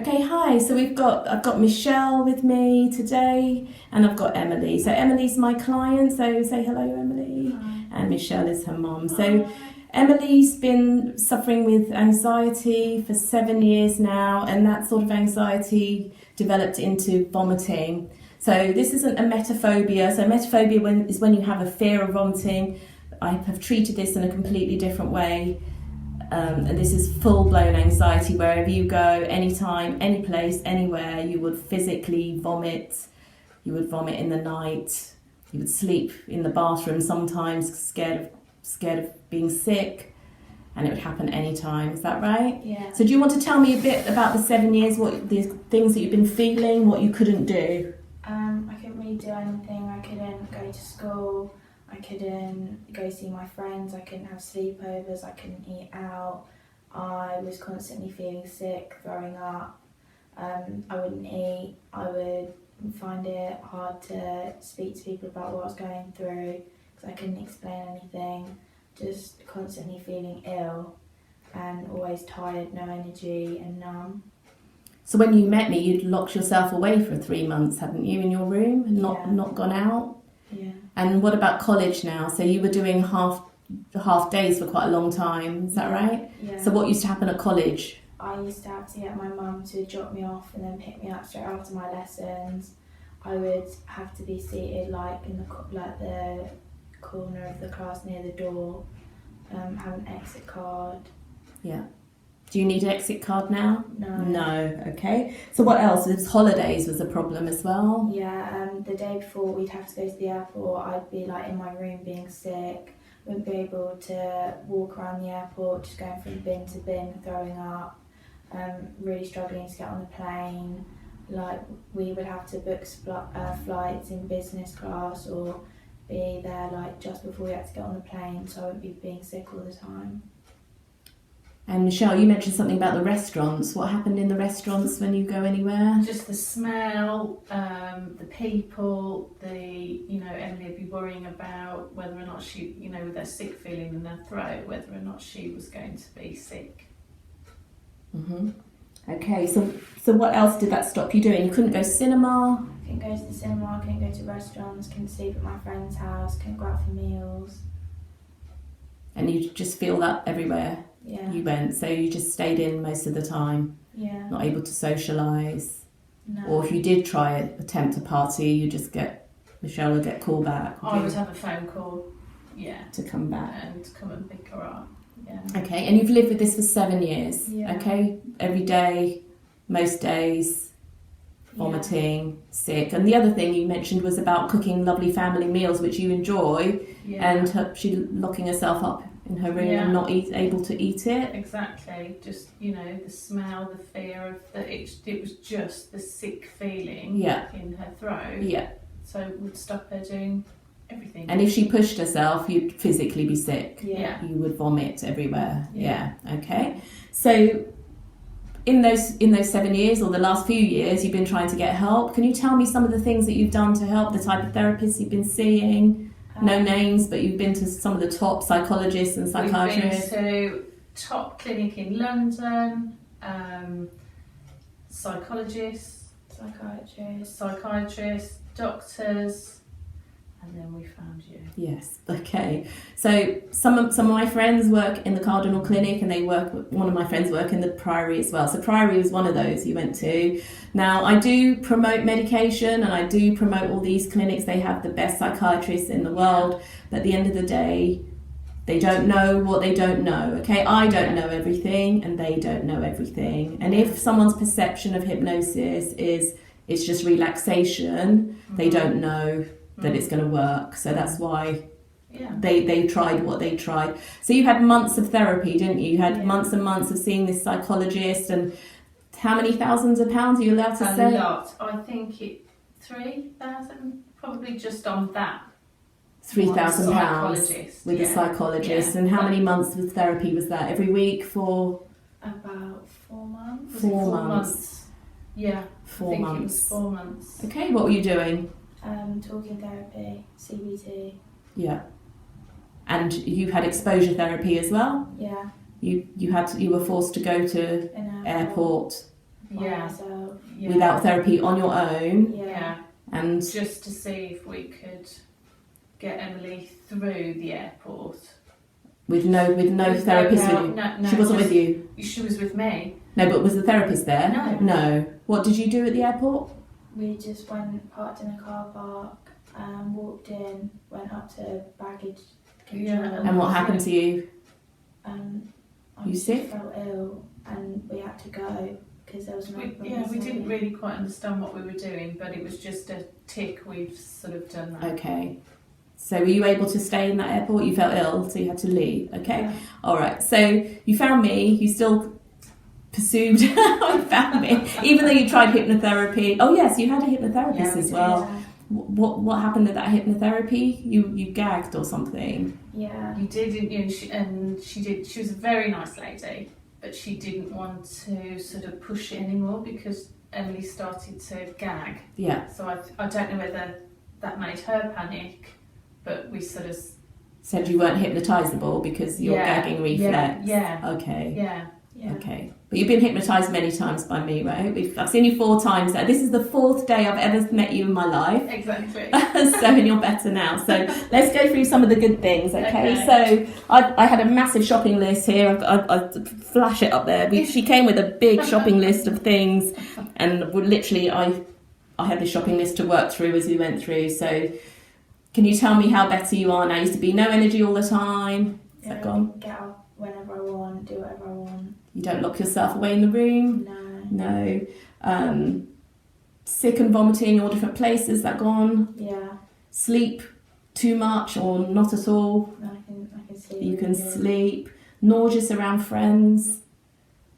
Okay, hi. So I've got Michelle with me today, and I've got Emily. So Emily's my client. So say hello, Emily. Hi. And Michelle is her mum. So Emily's been suffering with anxiety for 7 years now, and that sort of anxiety developed into vomiting. So this isn't emetophobia. So emetophobia is when you have a fear of vomiting. I have treated this in a completely different way. And this is full-blown anxiety. Wherever you go, anytime, any place, anywhere, you would physically vomit. You would vomit in the night. You would sleep in the bathroom sometimes, scared of being sick, and it would happen anytime. Is that right? Yeah. So do you want to tell me a bit about the 7 years, what the things that you've been feeling, what you couldn't do? I couldn't really do anything. I couldn't go to school. I couldn't go see my friends. I couldn't have sleepovers. I couldn't eat out. I was constantly feeling sick, throwing up. I wouldn't eat. I would find it hard to speak to people about what I was going through because I couldn't explain anything. Just constantly feeling ill and always tired, no energy and numb. So when you met me, you'd locked yourself away for 3 months, hadn't you, in your room, and not gone out? Yeah. And what about college now? So you were doing half days for quite a long time, is that right? Yeah. So what used to happen at college? I used to have to get my mum to drop me off and then pick me up straight after my lessons. I would have to be seated in the corner of the class near the door, have an exit card. Yeah. Do you need an exit card now? No. No, okay. So what else? Holidays was a problem as well? Yeah, the day before we'd have to go to the airport, I'd be in my room being sick, wouldn't be able to walk around the airport, just going from bin to bin, throwing up, really struggling to get on the plane. We would have to book flights in business class or be there just before we had to get on the plane, so I wouldn't be being sick all the time. And Michelle, you mentioned something about the restaurants. What happened in the restaurants when you go anywhere? Just the smell, the people, Emily would be worrying about whether or not she, with her sick feeling in her throat, whether or not she was going to be sick. Mm-hmm. Okay, so what else did that stop you doing? You couldn't go cinema? I couldn't go to the cinema, couldn't go to restaurants, couldn't sleep at my friend's house, couldn't go out for meals. And you just feel that everywhere you went, so you just stayed in most of the time? Yeah. Not able to socialise? No. Or if you did attempt a party, Michelle would get called back? I would have a phone call, to come back. And come and pick her up, yeah. Okay, and you've lived with this for 7 years, Yeah. okay? Every day, most days, vomiting, sick. And the other thing you mentioned was about cooking lovely family meals, which you enjoy, and she locking herself up in her room and not able to eat it. Exactly, just the smell, the fear of it was just the sick feeling in her throat. Yeah. So it would stop her doing everything. And if she pushed herself, you'd physically be sick. Yeah. You would vomit everywhere. Yeah. Okay. So in those 7 years or the last few years, you've been trying to get help. Can you tell me some of the things that you've done to help, the type of therapists you've been seeing? No names, but you've been to some of the top psychologists and psychiatrists. We've been to top clinic in London, psychologists, doctors, and then we found you. Yes, okay. So some of my friends work in the Cardinal Clinic, and one of my friends work in the Priory as well. So Priory was one of those you went to. Now, I do promote medication, and I do promote all these clinics. They have the best psychiatrists in the world, but at the end of the day, they don't know what they don't know, okay? I don't know everything, and they don't know everything. And if someone's perception of hypnosis is it's just relaxation, they don't know that it's going to work. So that's why they tried what they tried. So you had months of therapy, didn't you? You had months and months of seeing this psychologist, and how many thousands of pounds are you allowed to say? A lot. I think 3,000, probably just on that. £3,000 with a psychologist. And how many months of therapy was that? Every week for? About 4 months. 4 months. Yeah. 4 months. It was 4 months. Okay, what were you doing? Talking therapy, CBT. Yeah. And you had exposure therapy as well? Yeah. You were forced to go to In airport by myself. Yeah. without therapy on your own, Yeah. and Just to see if we could get Emily through the airport. with no therapist with you. No, She wasn't with you. She was with me. No, but was the therapist there? No. No. What did you do at the airport? We just went, parked in a car park, walked in, went up to baggage control. And what happened to you? I You just sick? felt ill, and we had to go because there was no. We didn't really quite understand what we were doing, but it was just a tick. We've sort of done that. Okay. So were you able to stay in that airport? You felt ill, so you had to leave. Okay. Yeah. All right. So you found me. You still pursued. You found me, even though you tried hypnotherapy. Oh yes, you had a hypnotherapist as well. Yeah. What happened at that hypnotherapy? You gagged or something? Yeah. You did, didn't you? And she did. She was a very nice lady, but she didn't want to sort of push it anymore because Emily started to gag. Yeah. So I don't know whether that made her panic, but we sort of Said you weren't hypnotisable because your gagging reflex. Yeah. Okay. Yeah. Okay. But you've been hypnotised many times by me, right? I've seen you 4 times now. This is the 4th day I've ever met you in my life. Exactly. And you're better now. So let's go through some of the good things, okay? So I had a massive shopping list here. I flash it up there. She came with a big shopping list of things, and literally I had this shopping list to work through as we went through. So can you tell me how better you are now? Used to be no energy all the time. Is that gone? Get up whenever I want, do whatever I want. You don't lock yourself away in the room? No. Sick and vomiting all different places, that gone? Yeah. Sleep too much or not at all? I can sleep. You can really good. sleep. Nauseous around friends?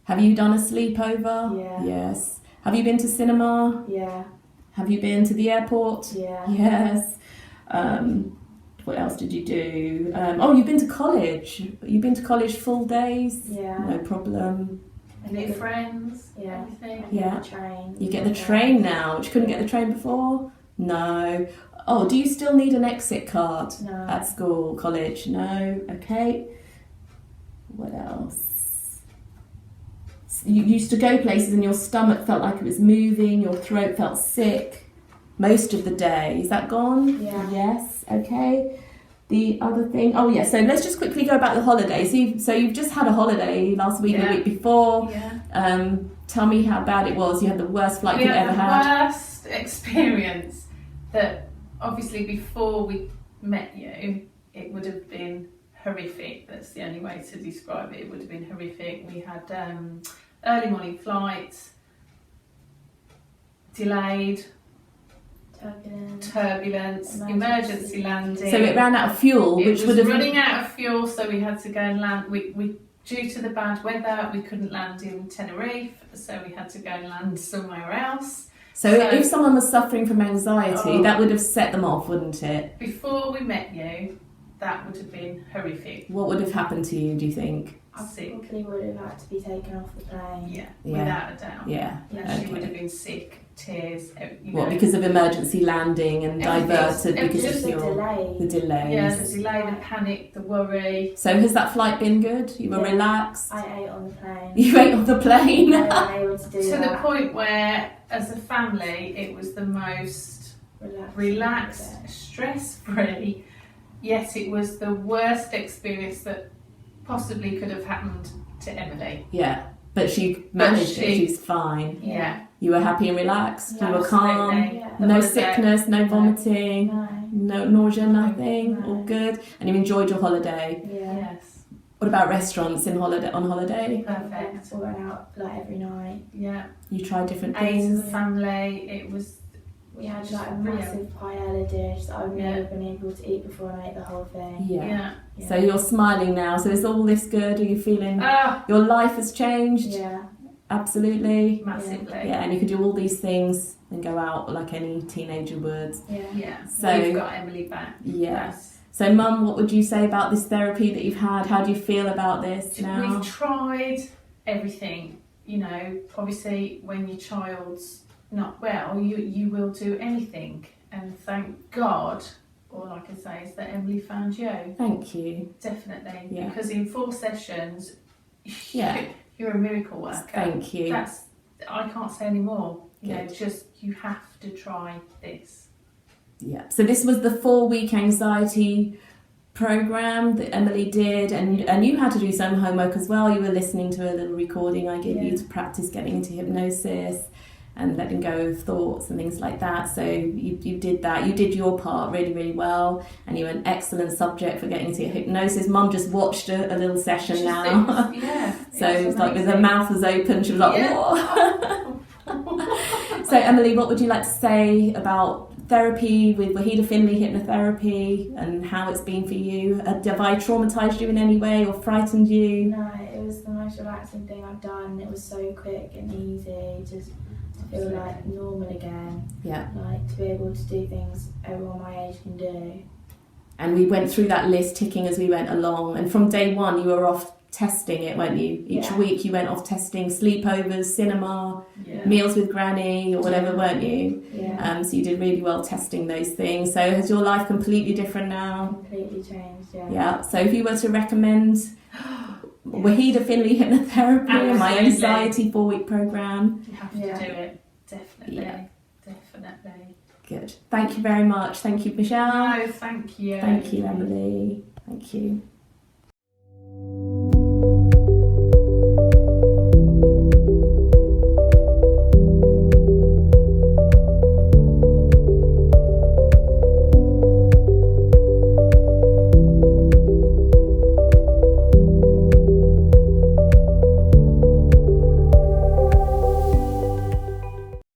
Have you done a sleepover? Yeah. Yes. Have you been to cinema? Yeah. Have you been to the airport? Yeah. Yes. What else did you do? You've been to college. You've been to college full days? Yeah. No problem. New friends. Yeah. Everything. Yeah. The train. You get the train now, which you couldn't get the train before? No. Oh, do you still need an exit card No. at school, college? No. Okay. What else? You used to go places and your stomach felt like it was moving, your throat felt sick most of the day. Is that gone? Yeah. Yes. Okay. The other thing, so let's just quickly go about the holidays. So you've just had a holiday last week and the week before. Yeah. Tell me how bad it was. You had the worst flight you've ever had. The worst experience. That obviously before we met you, it would have been horrific. That's the only way to describe it. It would have been horrific. We had early morning flights, delayed. Turbulence, emergency landing. So it ran out of fuel, which would have running out of fuel, so we had to go and land. We due to the bad weather, we couldn't land in Tenerife, so we had to go and land somewhere else. So if someone was suffering from anxiety, that would have set them off, wouldn't it? Before we met you, that would have been horrific. What would have happened to you, do you think? I probably would have had to be taken off the plane. Yeah, without a doubt. Yeah. She would have been sick, tears. Because of emergency landing and diverted because of the delay. the delays. Yeah, the delay, the panic, the worry. So has that flight been good? You were relaxed? I ate on the plane. You ate on the plane? I wasn't able to do that. To the point where, as a family, it was the most relaxed, stress-free, yet it was the worst experience that possibly could have happened to Emily. Yeah, but she managed it. She's fine. Yeah. You were happy and relaxed. Yeah, you were calm. Yeah. No sickness, no vomiting, no nausea, nothing. No. All good. And you enjoyed your holiday. Yeah. Yes. What about restaurants on holiday? Perfect. We went out every night. Yeah. You tried different Ate things. as a family. It was. We had Just a brilliant. massive paella dish that I've never been able to eat before, and I ate the whole thing. Yeah. So you're smiling now. So is all this good? Are you feeling your life has changed? Yeah. Absolutely. Massively. Yeah, and you could do all these things and go out like any teenager would. Yeah. So we've got Emily back. Yeah. Yes. So Mum, what would you say about this therapy that you've had? How do you feel about this now? We've tried everything. Obviously when your child's not well, you will do anything. And thank God, all I can say is that Emily found you. Thank you. Definitely. Yeah. Because in 4 sessions, Yeah. you're a miracle worker. Thank you. That's I can't say any more. You know, Good. just you have to try this. Yeah. So this was the 4-week anxiety program that Emily did, and you had to do some homework as well. You were listening to a little recording I gave you to practice getting into hypnosis and letting go of thoughts and things like that. So you did that. You did your part really, really well, and you were an excellent subject for getting into hypnosis. Mum just watched a little session now. So it was like with her mouth was open, she was like, whoa. So Emily, what would you like to say about therapy with Wahida Finlay Hypnotherapy and how it's been for you? Have I traumatised you in any way or frightened you? No, it was the most relaxing thing I've done. It was so quick and easy, just to feel like normal again. Yeah. Like to be able to do things everyone my age can do. And we went through that list ticking as we went along, and from day one you were off testing it, weren't you? Each week you went off testing sleepovers, cinema, meals with granny or whatever, weren't you? So you did really well testing those things. So has your life completely different now? Completely changed, Yeah. So if you were to recommend Wahida Finlay Hypnotherapy and my anxiety 4-week program, You have to do it. Definitely. Definitely. Good. Thank you very much. Thank you, Michelle. No, thank you. Thank you, Emily. Thank you.